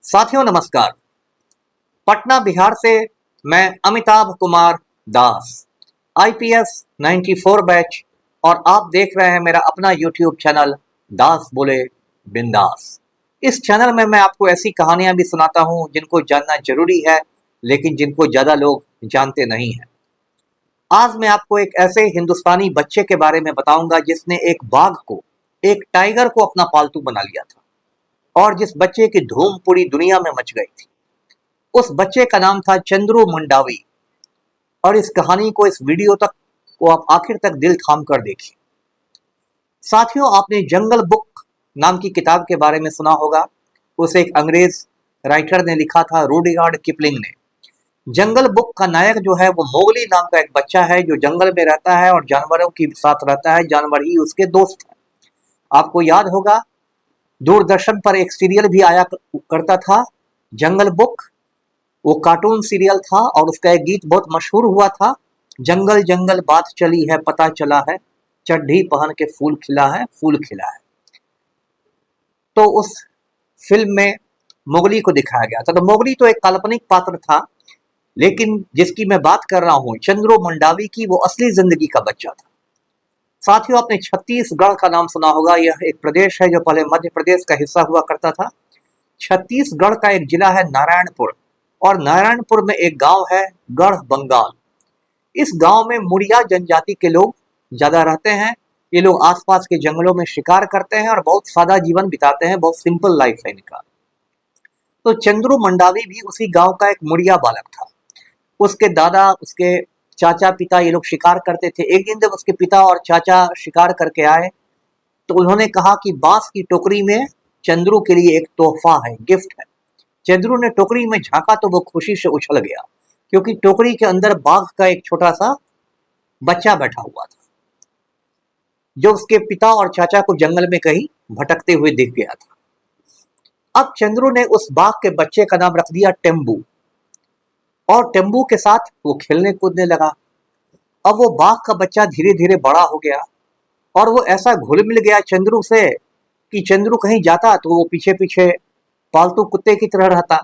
साथियों नमस्कार। पटना बिहार से मैं अमिताभ कुमार दास, आईपीएस 94 बैच, और आप देख रहे हैं मेरा अपना यूट्यूब चैनल दास बोले बिंदास। इस चैनल में मैं आपको ऐसी कहानियां भी सुनाता हूं जिनको जानना जरूरी है, लेकिन जिनको ज्यादा लोग जानते नहीं हैं। आज मैं आपको एक ऐसे हिंदुस्तानी बच्चे के बारे में बताऊंगा जिसने एक बाघ को, एक टाइगर को अपना पालतू बना लिया था, और जिस बच्चे की धूम पूरी दुनिया में मच गई थी। उस बच्चे का नाम था चंद्रू मंडावी। और इस कहानी को, इस वीडियो तक को आप आखिर तक दिल थाम कर देखिए। साथियों, आपने जंगल बुक नाम की किताब के बारे में सुना होगा। उसे एक अंग्रेज राइटर ने लिखा था, रुडयार्ड किपलिंग ने। जंगल बुक का नायक जो है वो मोगली नाम का एक बच्चा है जो जंगल में रहता है और जानवरों के साथ रहता है। जानवर ही उसके दोस्त है। आपको याद होगा, दूरदर्शन पर एक सीरियल भी आया करता था, जंगल बुक। वो कार्टून सीरियल था और उसका एक गीत बहुत मशहूर हुआ था, जंगल जंगल बात चली है पता चला है, चड्ढी पहन के फूल खिला है, फूल खिला है। तो उस फिल्म में मोगली को दिखाया गया था। तो मोगली तो एक काल्पनिक पात्र था, लेकिन जिसकी मैं बात कर रहा हूं, चंद्रू मंडावी की, वो असली जिंदगी का बच्चा था। साथियों, आपने छत्तीसगढ़ का नाम सुना होगा। यह एक प्रदेश है जो पहले मध्य प्रदेश का हिस्सा हुआ करता था। छत्तीसगढ़ का एक जिला है नारायणपुर, और नारायणपुर में एक गांव है गढ़ बंगाल। इस गांव में मुड़िया जनजाति के लोग ज्यादा रहते हैं। ये लोग आसपास के जंगलों में शिकार करते हैं और बहुत सादा जीवन बिताते हैं, बहुत सिंपल लाइफ है इनका। तो चंद्रू मंडावी भी उसी गांव का एक मुड़िया बालक था। उसके दादा, उसके चाचा, पिता, ये लोग शिकार करते थे। एक दिन जब उसके पिता और चाचा शिकार करके आए तो उन्होंने कहा कि बांस की टोकरी में चंद्रू के लिए एक तोहफा है, गिफ्ट है। चंद्रू ने टोकरी में झांका तो वो खुशी से उछल गया, क्योंकि टोकरी के अंदर बाघ का एक छोटा सा बच्चा बैठा हुआ था, जो उसके पिता और चाचा को जंगल में कहीं भटकते हुए दिख गया था। अब चंद्रू ने उस बाघ के बच्चे का नाम रख दिया टेम्बू, और टेम्बू के साथ वो खेलने कूदने लगा। अब वो बाघ का बच्चा धीरे धीरे बड़ा हो गया, और वो ऐसा घुल मिल गया चंद्रू से कि चंद्रू कहीं जाता तो वो पीछे पीछे पालतू कुत्ते की तरह रहता।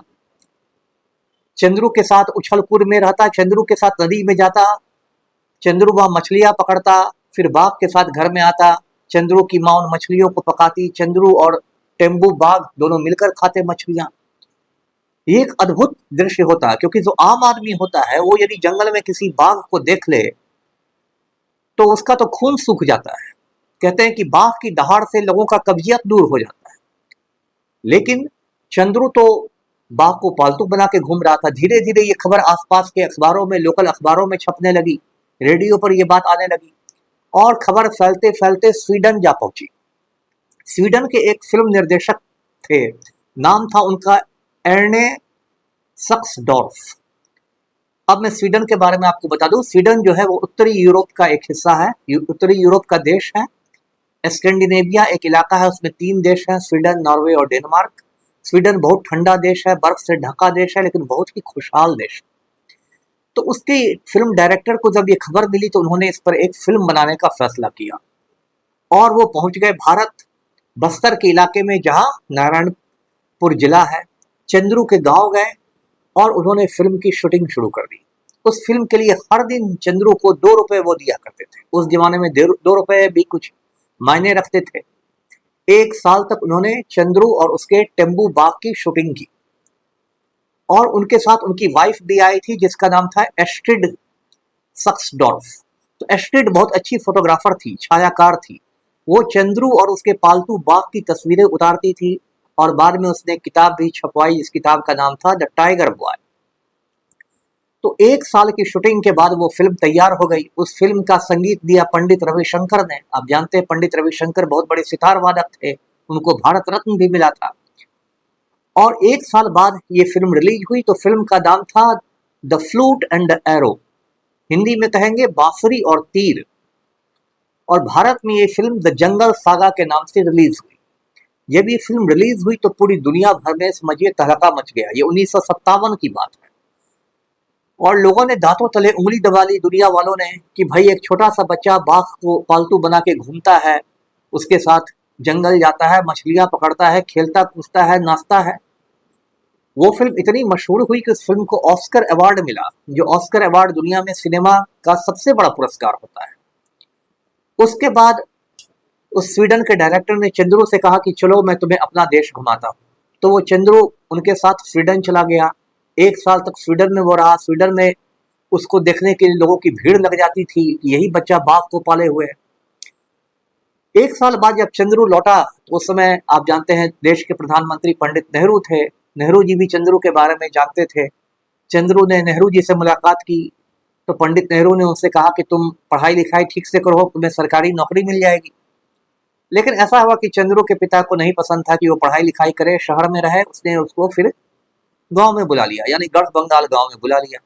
चंद्रू के साथ उछल कूद में रहता, चंद्रू के साथ नदी में जाता, चंद्रू वहां मछलियां पकड़ता, फिर बाघ के साथ घर में आता, चंद्रू की मां उन मछलियों को पकाती, चंद्रू और टेम्बू बाघ दोनों मिलकर खाते मछलियां। ये एक अद्भुत दृश्य होता, क्योंकि जो आम आदमी होता है वो यदि जंगल में किसी बाघ को देख ले तो उसका तो खून सूख जाता है। कहते हैं कि बाघ की दहाड़ से लोगों का कब्जियत दूर हो जाता है। लेकिन चंद्रू तो बाघ को पालतू बना के घूम रहा था। धीरे धीरे ये खबर आसपास के अखबारों में, लोकल अखबारों में छपने लगी, रेडियो पर ये बात आने लगी, और खबर फैलते फैलते स्वीडन जा पहुंची। स्वीडन के एक फिल्म निर्देशक थे, नाम था उनका एर्ने सक्सडॉर्फ। अब मैं स्वीडन के बारे में आपको बता दूं, स्वीडन जो है वो उत्तरी यूरोप का एक हिस्सा है, उत्तरी यूरोप का देश है। स्कैंडिनेविया एक इलाका है, उसमें 3 देश हैं, स्वीडन, नॉर्वे और डेनमार्क। स्वीडन बहुत ठंडा देश है, बर्फ से ढका देश है, लेकिन बहुत ही खुशहाल देश। तो उसके फिल्म डायरेक्टर को जब ये खबर मिली तो उन्होंने इस पर एक फिल्म बनाने का फैसला किया, और वो पहुंच गए भारत, बस्तर के इलाके में जहां नारायणपुर जिला है। चंद्रू के गांव गए और उन्होंने फिल्म की शूटिंग शुरू कर दी। उस फिल्म के लिए हर दिन चंद्रू को 2 रुपए वो दिया करते थे। उस जमाने में 2 रुपए भी कुछ मायने रखते थे। 1 साल तक उन्होंने चंद्रू और उसके टेम्बू बाघ की शूटिंग की, और उनके साथ उनकी वाइफ भी आई थी जिसका नाम था एस्ट्रिड सक्सडॉर्फ। तो एस्ट्रिड बहुत अच्छी फोटोग्राफर थी, छायाकार थी। वो चंद्रू और उसके पालतू बाघ की तस्वीरें उतारती थी, और बाद में उसने किताब भी छपवाई। इस किताब का नाम था द टाइगर बॉय। तो 1 साल की शूटिंग के बाद वो फिल्म तैयार हो गई। उस फिल्म का संगीत दिया पंडित रविशंकर ने। आप जानते हैं पंडित रविशंकर बहुत बड़े सितार वादक थे, उनको भारत रत्न भी मिला था। और 1 साल बाद ये फिल्म रिलीज हुई। तो फिल्म का नाम था the flute and the arrow, Hindi में कहेंगे बांसुरी और तीर। और भारत में ये फिल्म द जंगल सागा के नाम से रिलीज हुई। जब ये फिल्म रिलीज हुई तो पूरी दुनिया भर में समझिए तहलका मच गया। ये 1957 की बात है, और लोगों ने दांतों तले उंगली दबा ली, दुनिया वालों ने, कि भाई एक छोटा सा बच्चा बाघ को पालतू बना के घूमता है, उसके साथ जंगल जाता है, मछलियां पकड़ता है, खेलता कूदता है, नाचता है। वो फिल्म इतनी मशहूर हुई कि उस फिल्म को ऑस्कर अवार्ड मिला, जो ऑस्कर अवार्ड दुनिया में सिनेमा का सबसे बड़ा पुरस्कार होता है। उसके बाद उस स्वीडन के डायरेक्टर ने चंद्रू से कहा कि चलो मैं तुम्हें अपना देश घुमाता हूँ। तो वो चंद्रू उनके साथ स्वीडन चला गया। 1 साल तक स्वीडन में वो रहा। स्वीडन में उसको देखने के लिए लोगों की भीड़ लग जाती थी कि यही बच्चा बाघ को पाले हुए है। 1 साल बाद जब चंद्रू लौटा तो उस समय आप जानते हैं देश के प्रधानमंत्री पंडित नेहरू थे। नेहरू जी भी चंद्रू के बारे में जानते थे। चंद्रू ने नेहरू जी से मुलाकात की तो पंडित नेहरू ने उनसे कहा कि तुम पढ़ाई लिखाई ठीक से करो, तुम्हें सरकारी नौकरी मिल जाएगी। लेकिन ऐसा हुआ कि चंद्रू के पिता को नहीं पसंद था कि वो पढ़ाई लिखाई करे, शहर में रहे। उसने उसको फिर गांव में बुला लिया, यानी गढ़ बंगाल गांव में बुला लिया।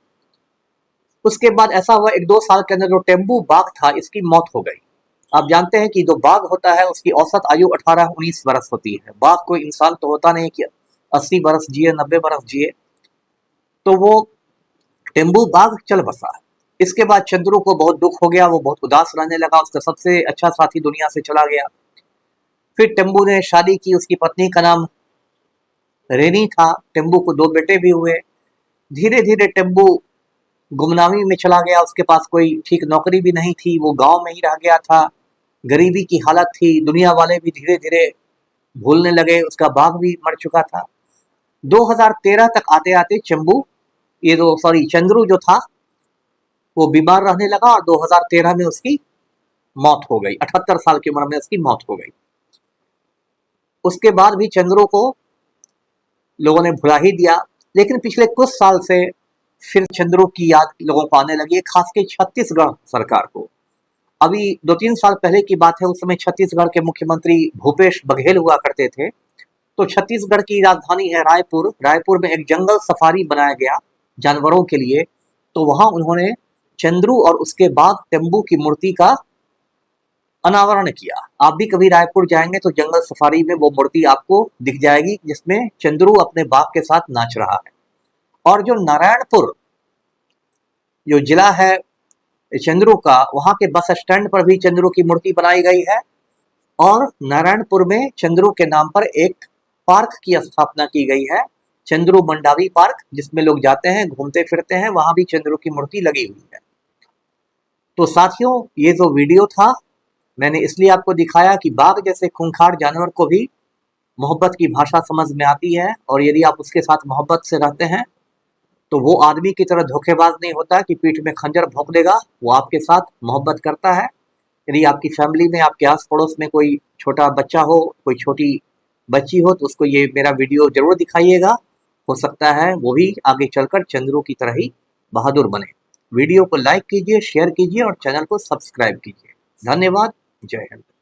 उसके बाद ऐसा हुआ 1-2 साल के अंदर जो टेम्बू बाघ था इसकी मौत हो गई। आप जानते हैं कि जो बाघ होता है उसकी औसत आयु 18-19 वर्ष होती है। बाघ कोई इंसान तो होता नहीं कि 80 वर्ष जिए, 90 वर्ष जिए। तो वो टेम्बू बाघ चल बसा। इसके बाद चंद्रू को बहुत दुख हो गया, वो बहुत उदास रहने लगा। उसका सबसे अच्छा साथी दुनिया से चला गया। फिर टेम्बू ने शादी की, उसकी पत्नी का नाम रेनी था। टेम्बू को 2 बेटे भी हुए। धीरे धीरे टेम्बू गुमनामी में चला गया। उसके पास कोई ठीक नौकरी भी नहीं थी, वो गांव में ही रह गया था। गरीबी की हालत थी। दुनिया वाले भी धीरे धीरे भूलने लगे। उसका बाघ भी मर चुका था। 2013 तक आते आते चंद्रू जो था वो बीमार रहने लगा और 2013 में उसकी मौत हो गई। 78 साल की उम्र में उसकी मौत हो गई। उसके बाद भी चंद्रू को लोगों ने भुला ही दिया। लेकिन पिछले कुछ साल से फिर चंद्रू की याद लोगों को आने लगी है, खासकर छत्तीसगढ़ सरकार को। अभी 2-3 साल पहले की बात है, उस समय छत्तीसगढ़ के मुख्यमंत्री भूपेश बघेल हुआ करते थे। तो छत्तीसगढ़ की राजधानी है रायपुर। रायपुर में एक जंगल सफारी बनाया गया जानवरों के लिए। तो वहां उन्होंने चंद्रू और उसके बाघ टेम्बू की मूर्ति का अनावरण किया। आप भी कभी रायपुर जाएंगे तो जंगल सफारी में वो मूर्ति आपको दिख जाएगी जिसमें चंद्रू अपने बाघ के साथ नाच रहा है। और जो नारायणपुर जो जिला है चंद्रू का, वहां के बस स्टैंड पर भी चंद्रू की मूर्ति बनाई गई है। और नारायणपुर में चंद्रू के नाम पर एक पार्क की स्थापना की गई है, चंद्रू मंडावी पार्क, जिसमें लोग जाते हैं, घूमते फिरते हैं। वहां भी चंद्रू की मूर्ति लगी हुई है। तो साथियों, ये जो वीडियो था मैंने इसलिए आपको दिखाया कि बाघ जैसे खूंखार जानवर को भी मोहब्बत की भाषा समझ में आती है। और यदि आप उसके साथ मोहब्बत से रहते हैं तो वो आदमी की तरह धोखेबाज नहीं होता कि पीठ में खंजर भोंक देगा। वो आपके साथ मोहब्बत करता है। यदि आपकी फैमिली में, आपके आस पड़ोस में कोई छोटा बच्चा हो, कोई छोटी बच्ची हो, तो उसको ये मेरा वीडियो जरूर दिखाइएगा। हो सकता है वो भी आगे चलकर चंद्रू की तरह ही बहादुर बने। वीडियो को लाइक कीजिए, शेयर कीजिए और चैनल को सब्सक्राइब कीजिए। धन्यवाद। जय हिंद।